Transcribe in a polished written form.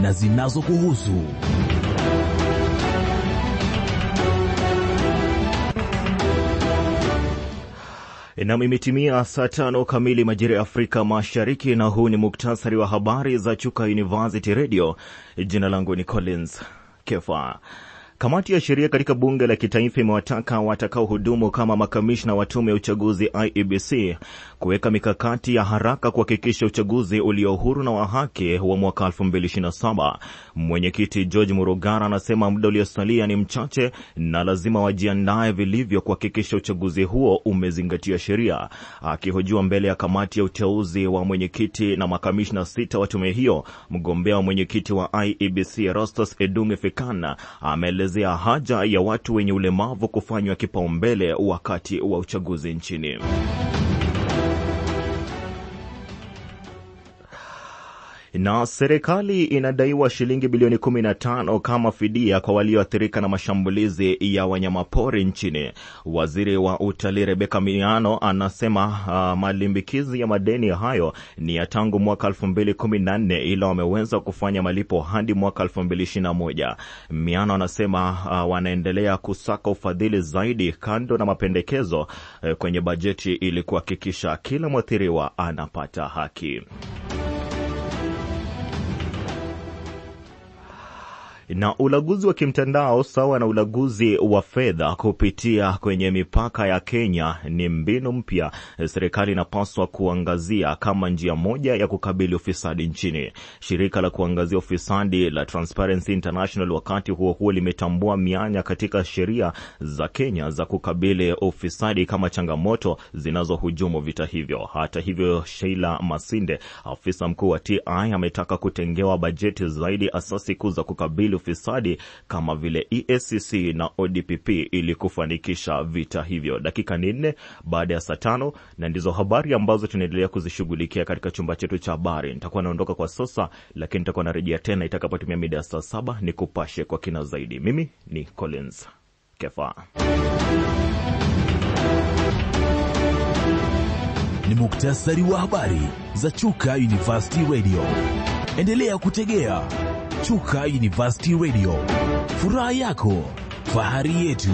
na zinazokuhusu. Na imetimia saa 5 kamili majira ya Afrika Mashariki, na huu ni muktasari wa habari za Chuka University Radio. Jina langu ni Collins Kefa. Kamati ya sheria katika bunge la kitaifa imewataka watakao hudumu kama makamishna wa tume ya uchaguzi IEBC kuweka mikakati ya haraka kuhakikisha uchaguzi ulio huru na wa haki wa mwaka 2027. Mwenyekiti George Murugara anasema muda uliosalia ni mchache na lazima wajiandae vilivyo kuhakikisha uchaguzi huo umezingatia sheria. Akihojiwa mbele ya kamati ya uteuzi wa mwenyekiti na makamishna 6 wa tume hiyo, mgombea wa mwenyekiti wa IEBC Erastus Edunge Fikana ameelezea haja ya watu wenye ulemavu kufanywa kipaumbele wakati wa uchaguzi nchini. Na serikali inadaiwa shilingi bilioni 15 kama fidia kwa walioathirika na mashambulizi ya wanyamapori nchini. Waziri wa utalii Rebecca Miano anasema malimbikizi ya madeni hayo ni ya tangu mwaka 2014, ila wameweza kufanya malipo hadi mwaka 2021. Miano anasema wanaendelea kusaka ufadhili zaidi kando na mapendekezo kwenye bajeti ili kuhakikisha kila mwathiriwa anapata haki. Na ulaguzi wa kimtandao sawa na ulaguzi wa fedha kupitia kwenye mipaka ya Kenya ni mbinu mpya serikali inapaswa kuangazia kama njia moja ya kukabili ufisadi nchini. Shirika la kuangazia ufisadi la Transparency International wakati huo limetambua mianya katika sheria za Kenya za kukabili ufisadi kama changamoto zinazohujumu vita hivyo. Hata hivyo, Sheila Masinde, afisa mkuu wa TI, ametaka kutengewa bajeti zaidi asasi kuu za kukabili ufisadi kama vile EACC na ODPP ili kufanikisha vita hivyo. Dakika 4 baada ya saa 5, na ndizo habari ambazo tunaendelea kuzishughulikia katika chumba chetu cha habari. Nitakuwa naondoka kwa sasa, lakini nitakuwa narejea tena itakapotimia mida ya saa 7 nikupashe kwa kina zaidi. Mimi ni Collins Kefa. Ni muktasari wa habari za Chuka University Radio. Endelea kutegea Chuka University Radio. Furaha yako, fahari yetu.